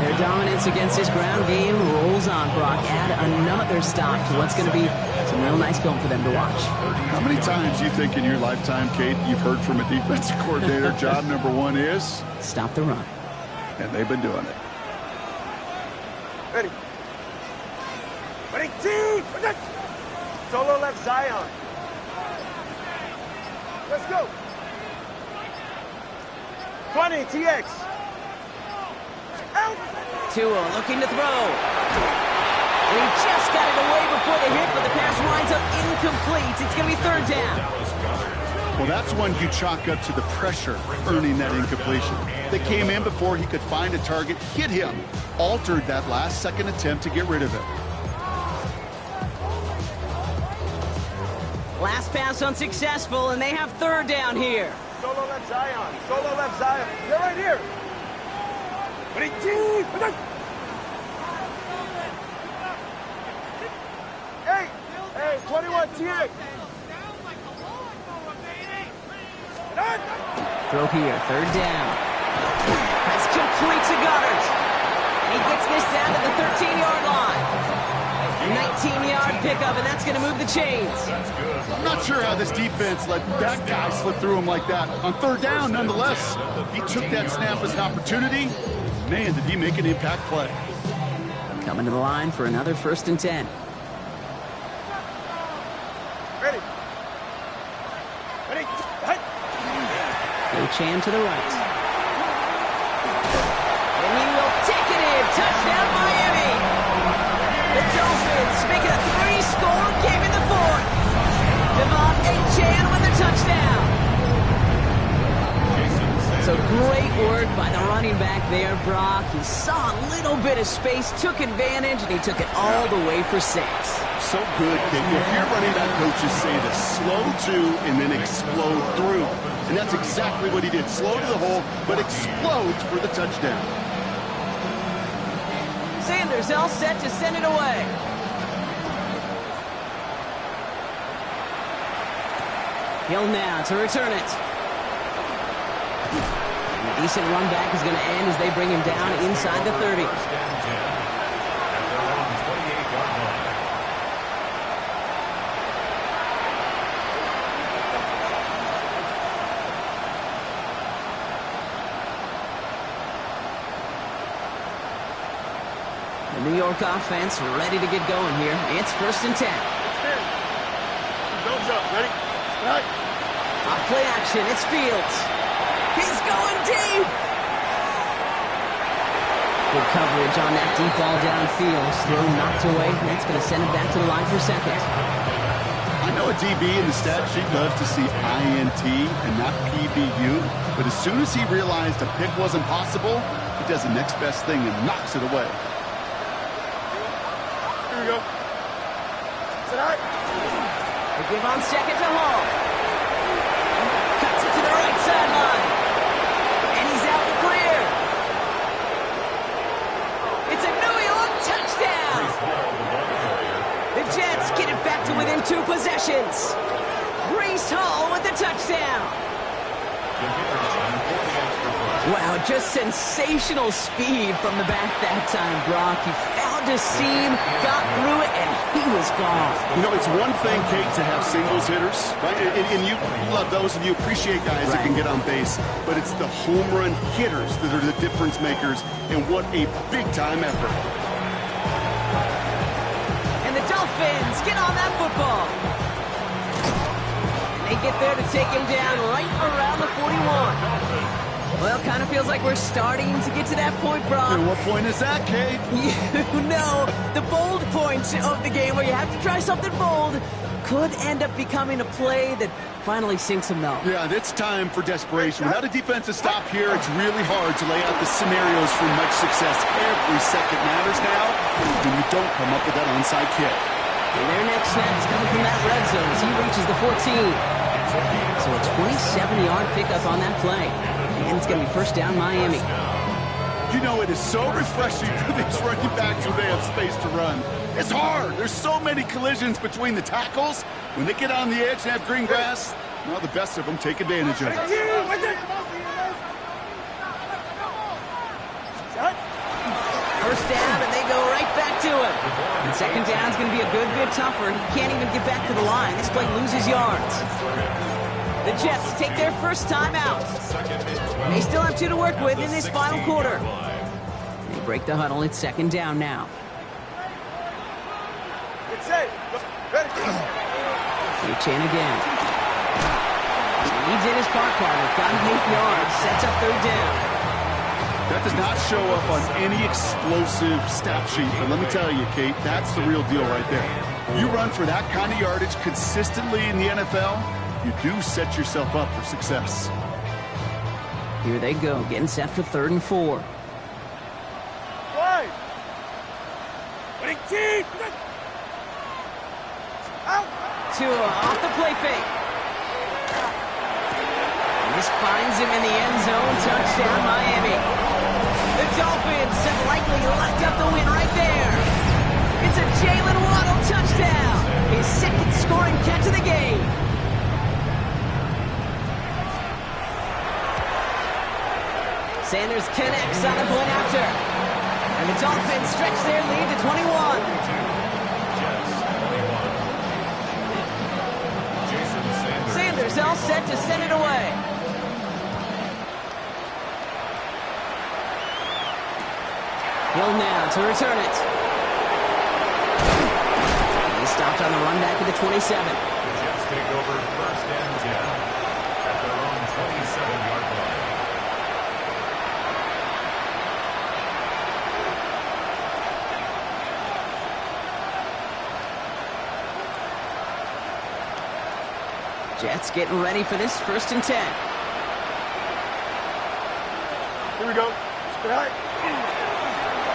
Their dominance against this ground game rolls on, Brock. Add another stop to what's going to be some real nice film for them to watch. How many times do you think in your lifetime, Kate, you've heard from a defensive coordinator, job number 1 is? Stop the run. And they've been doing it. Ready. Ready, 2. Solo left Zion. Let's go. 20, TX. Out. Tua looking to throw. He just got it away before the hit, but the pass winds up incomplete. It's going to be 3rd down. Well, that's one you chalk up to the pressure earning that incompletion. They came in before he could find a target, hit him, altered that last-second attempt to get rid of it. Last pass unsuccessful, and they have 3rd down here. Solo left Zion. Solo left Zion. They're right here. Ready, 2. 21, T8. Throw here, third down. That's complete to Goddard. And he gets this down to the 13-yard line. A 19-yard pickup, and that's going to move the chains. I'm not sure how this defense let that guy slip through him like that. On third down, nonetheless, he took that snap as an opportunity. Man, did he make an impact play. Coming to the line for another 1st and 10. Ready. Ready. Right. Achane to the right. And he will take it in. Touchdown, Miami. The Dolphins make it a 3-score game in the 4th. Devon Achane with the touchdown. So great work by the running back there, Brock. He saw a little bit of space, took advantage, and he took it all the way for 6. So good, kid. You hear running back coaches say to slow to and then explode through. And that's exactly what he did. Slow to the hole, but explodes for the touchdown. Sanders all set to send it away. Hill now to return it. And a decent run back is going to end as they bring him down inside the 30. 1st and 10 at their own 28-yard line. The New York offense ready to get going here. It's 1st and 10. Don't jump. Ready. Right. Off play action. It's Fields. He's going deep. Good coverage on that deep ball downfield. Still knocked away. That's going to send him back to the line for 2nd. I know a DB in the stat sheet loves to see INT and not PBU, but as soon as he realized a pick wasn't possible, he does the next best thing and knocks it away. Here we go. Sit out. They give on 2nd to Hall. Cuts it to the right sideline. And he's out to clear. It's a New York touchdown. The Jets get it back to within 2 possessions. Breece Hall with the touchdown. Wow, just sensational speed from the back that time, Brock. He found a seam, got through it, and he was gone. You know, it's one thing, Kate, to have singles hitters, right? And you love those, and you appreciate guys that can get on base. But it's the home run hitters that are the difference makers, and what a big-time effort. And the Dolphins get on that football. And they get there to take him down right around the 41. Well, kind of feels like we're starting to get to that point, Brock. And what point is that, Kate? You know, the bold point of the game where you have to try something bold could end up becoming a play that finally sinks him, though. Yeah, it's time for desperation. Without a defensive stop here, it's really hard to lay out the scenarios for much success. Every second matters now when you don't come up with that onside kick. And their next snap is coming from that red zone as he reaches the 14. So a 27-yard pickup on that play. And it's going to be 1st down, Miami. You know, it is so refreshing for these running backs when they have space to run. It's hard. There's so many collisions between the tackles. When they get on the edge and have green grass, well, the best of them take advantage of it. First down, and they go right back to him. And 2nd down is going to be a good bit tougher. He can't even get back to the line. This play loses yards. The Jets take their first time out. They still have 2 to work with in this final quarter. They break the huddle. It's 2nd down now. Achane again. He did his part, partner. Got him 8 yards. Sets up 3rd down. That does not show up on any explosive stat sheet. But let me tell you, Kate, that's the real deal right there. You run for that kind of yardage consistently in the NFL, you do set yourself up for success. Here they go, getting set for 3rd and 4. Wide. Winning team. Out. Tua off the play fake. And this finds him in the end zone. Touchdown, Miami. The Dolphins have likely locked up the win right there. It's a Jalen Waddle touchdown. His 2nd Sanders connects on the point after. And the Dolphins stretch their lead to 21. Sanders all set to send it away. Hill now to return it. He stopped on the run back at the 27. The Jets take over first and 10 at their own 27-yard line. Jets getting ready for this first and 10. Here we go. Right.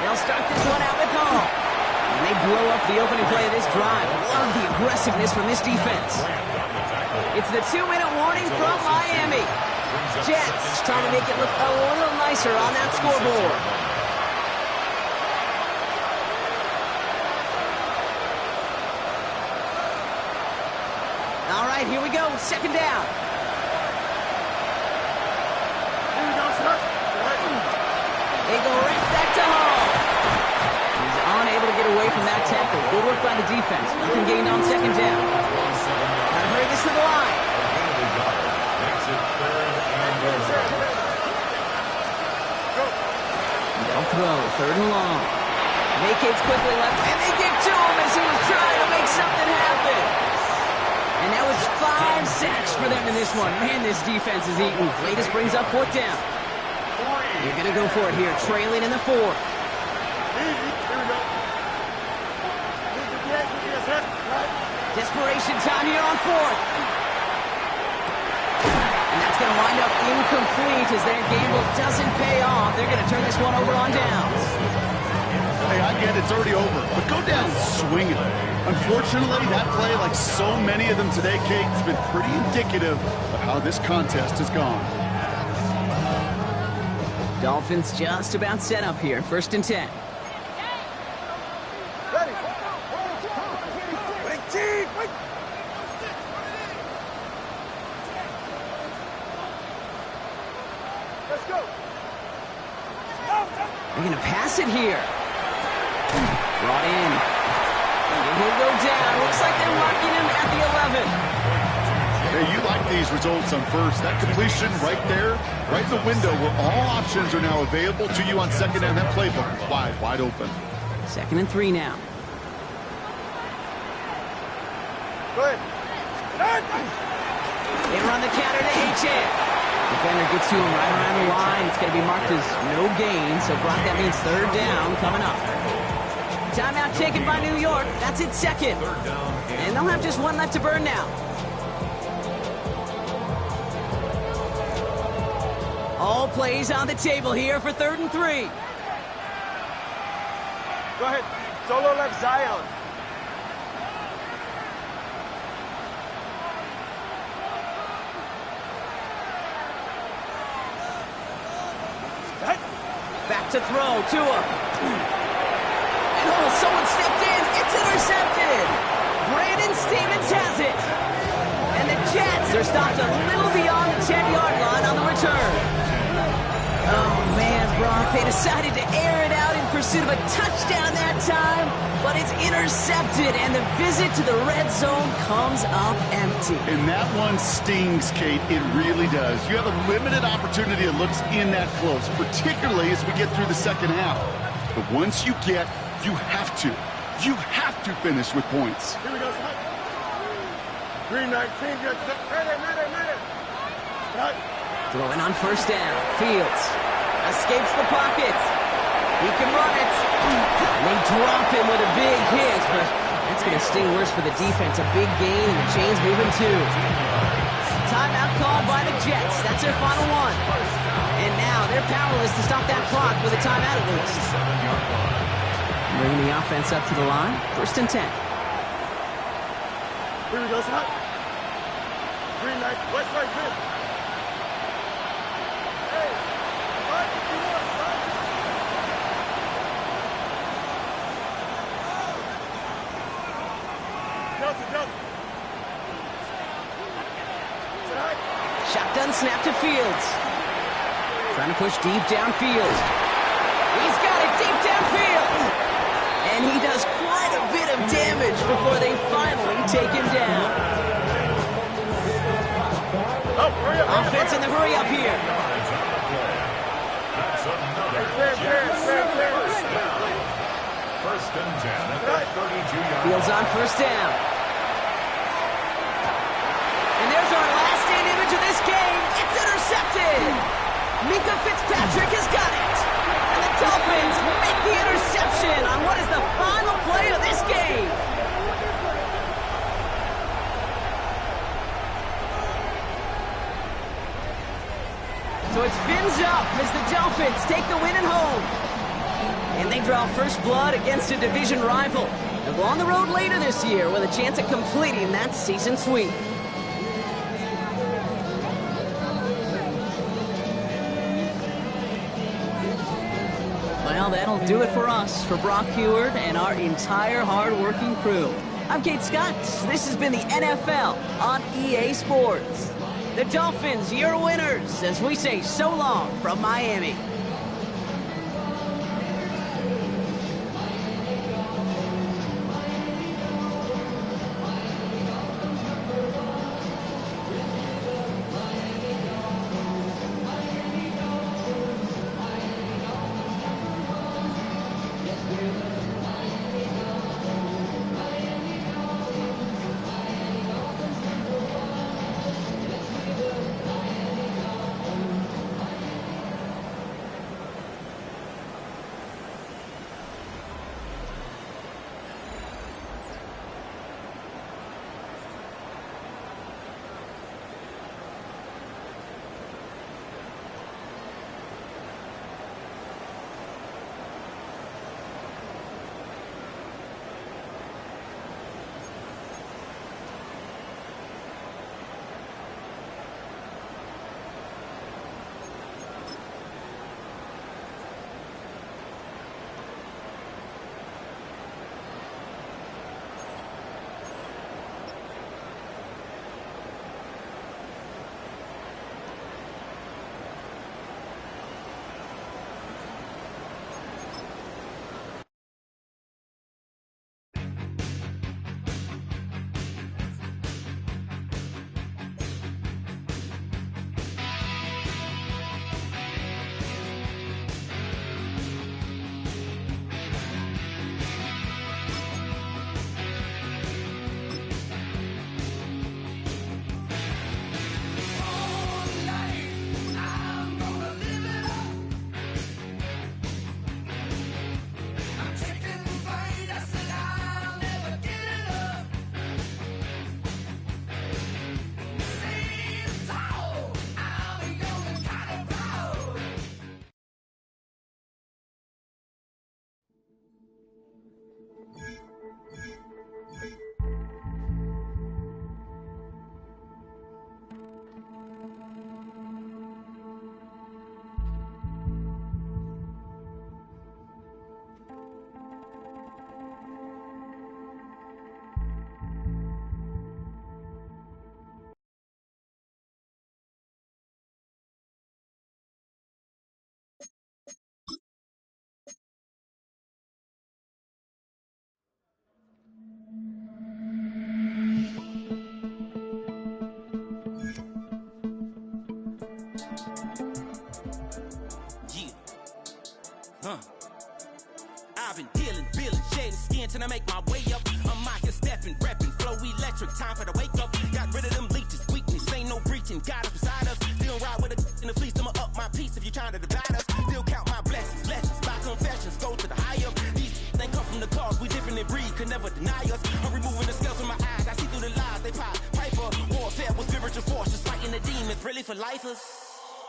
They'll start this one out with Hall. And they blow up the opening play of this drive. Love the aggressiveness from this defense. It's the 2-minute warning from Miami. Jets trying to make it look a little nicer on that scoreboard. All right, here we go. Second down. Here we go, sir. They go right back to Hall. He's unable to get away from that tackle. Good work by the defense. Nothing gained on second down. Gotta hurry this to the line. They'll throw. Third and long. Vacates quickly left, and they get to him as he was trying to make something happen. And now it's 5 sacks for them in this one. Man, this defense is eating. Latest brings up fourth down. You're going to go for it here, trailing in the fourth. Easy. Here we go. Desperation time here on fourth. And that's going to wind up incomplete as their gamble doesn't pay off. They're going to turn this one over on downs. Hey, I get it's already over, but go down swinging. Unfortunately, that play, like so many of them today, Kate, has been pretty indicative of how this contest has gone. Dolphins just about set up here. First and 10. Ready. Wait, team. Wait. Let's go. They're going to pass it here. Brought in. And he'll go down. Looks like they're marking him at the 11. Hey, you like these results on first. That completion right there, right in the window where all options are now available to you on second down. That playbook wide open. Second and 3 now. Go ahead. They run the counter to H.A. Defender gets to him right around the line. It's going to be marked as no gain. So, Brock, that means third down coming up. Timeout taken by New York. That's its second. And they'll have just one left to burn now. All plays on the table here for third and 3. Go ahead. Solo left Zion. Back to throw. Tua. And oh, someone stepped in. It's intercepted. Brandon Stevens has it. And the Jets are stopped a little beyond the 10-yard line on the return. Oh, man, Brock, they decided to air it out in pursuit of a touchdown that time, but it's intercepted, and the visit to the red zone comes up empty. And that one stings, Kate. It really does. You have a limited opportunity that looks in that close, particularly as we get through the second half. But once you have to finish with points. Here we go. Green 19. Minute. Right. Throwing on first down. Fields escapes the pocket. He can run it. And they drop him with a big hit, but that's going to sting worse for the defense. A big gain, and the chain's moving too. Timeout called by the Jets. That's their final one. And now they're powerless to stop that clock with a timeout at least. Bringing the offense up to the line. First and 10. Here we go, son. Green 19. West right here. Hey, what do you want, son? Delta. Shotgun snap to Fields. Trying to push deep downfield. He's got it deep downfield. And he does quite a bit of damage before they finally take him down. Offense in the hurry up here. That's another first down. First and 10 at the 32-yard line. Fields on first down. And there's our last stand image of this game. It's intercepted. Minkah Fitzpatrick has got it. And the Dolphins make the interception on what is the final play of this game. So it's fins up as the Dolphins take the win at home. And they draw first blood against a division rival. They'll go on the road later this year with a chance at completing that season sweep. Well, that'll do it for us, for Brock Huard and our entire hard-working crew. I'm Kate Scott. This has been the NFL on EA Sports. The Dolphins, your winners, as we say so long from Miami. I've been dealing, billing, shading skin till I make my way up. I'm out here stepping, repping, flow electric, time for the wake up. Got rid of them leeches, weakness, ain't no breaching. God is beside us, still ride with a in the fleece. I'ma up my piece if you're trying to divide us. Still count my blessings, by confessions, go to the higher. These they come from the cause, we different in breed, could never deny us. I'm removing the scales from my eyes, I see through the lies, they pop. Piper, warfare with spiritual force, just fighting the demons, really for lifers.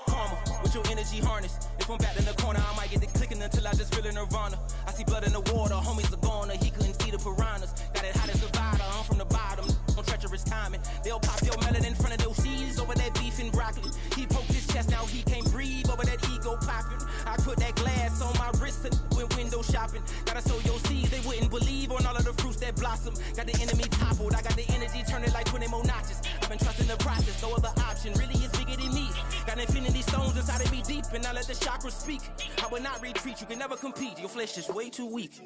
Karma, with your energy harness. If I'm back in the corner, I might get it clicking until I just feel a nirvana. I see blood in the water, homies are goner. He couldn't see the piranhas. Got it hot as a Nevada, I'm from the bottom. On treacherous timing, they'll pop your melon in front of those seeds over that beef and broccoli. He poked his chest, now he can't breathe over that ego popping. I put that glass on my wrist and went window shopping. Gotta sow your seeds, they wouldn't believe on all of the fruits that blossom. Got the enemy toppled, I got the energy turning like 20 more notches. I've been trust in the process, no other option really is bigger than me. Got infinity stones inside of me deep, and I let the chakras speak. I will not retreat, you can never compete, your flesh is way too weak.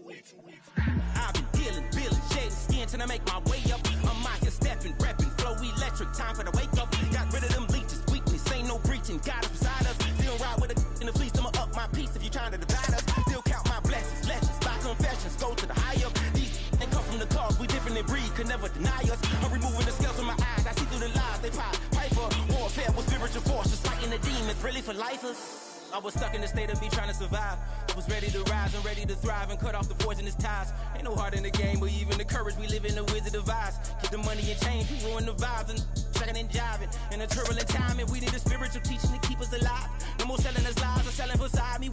I've been dealing, building, shedding skin till I make my way up. I'm out here stepping, repping, flow electric, time for the wake up. Got rid of them leeches, weakness, ain't no preaching, God is beside us. Still ride with a in the fleece, I'ma up my piece if you trying to divide us. Still count my blessings, lessons, by confessions, go to the high up. These ain't come from the cause, we different in breed, could never deny us. I'm removing the scales from my eyes, I see through the lies they pop. Piper, warfare with spiritual forces, fighting the demons, really for lifers. I was stuck in the state of me trying to survive. I was ready to rise and ready to thrive and cut off the poisonous ties. Ain't no heart in the game, but even the courage we live in the Wizard of Oz. Keep the money and change, we ruin the vibes and checking and jiving. In a turbulent time, and we need a spiritual teaching to keep us alive. No more selling us lies or selling beside me.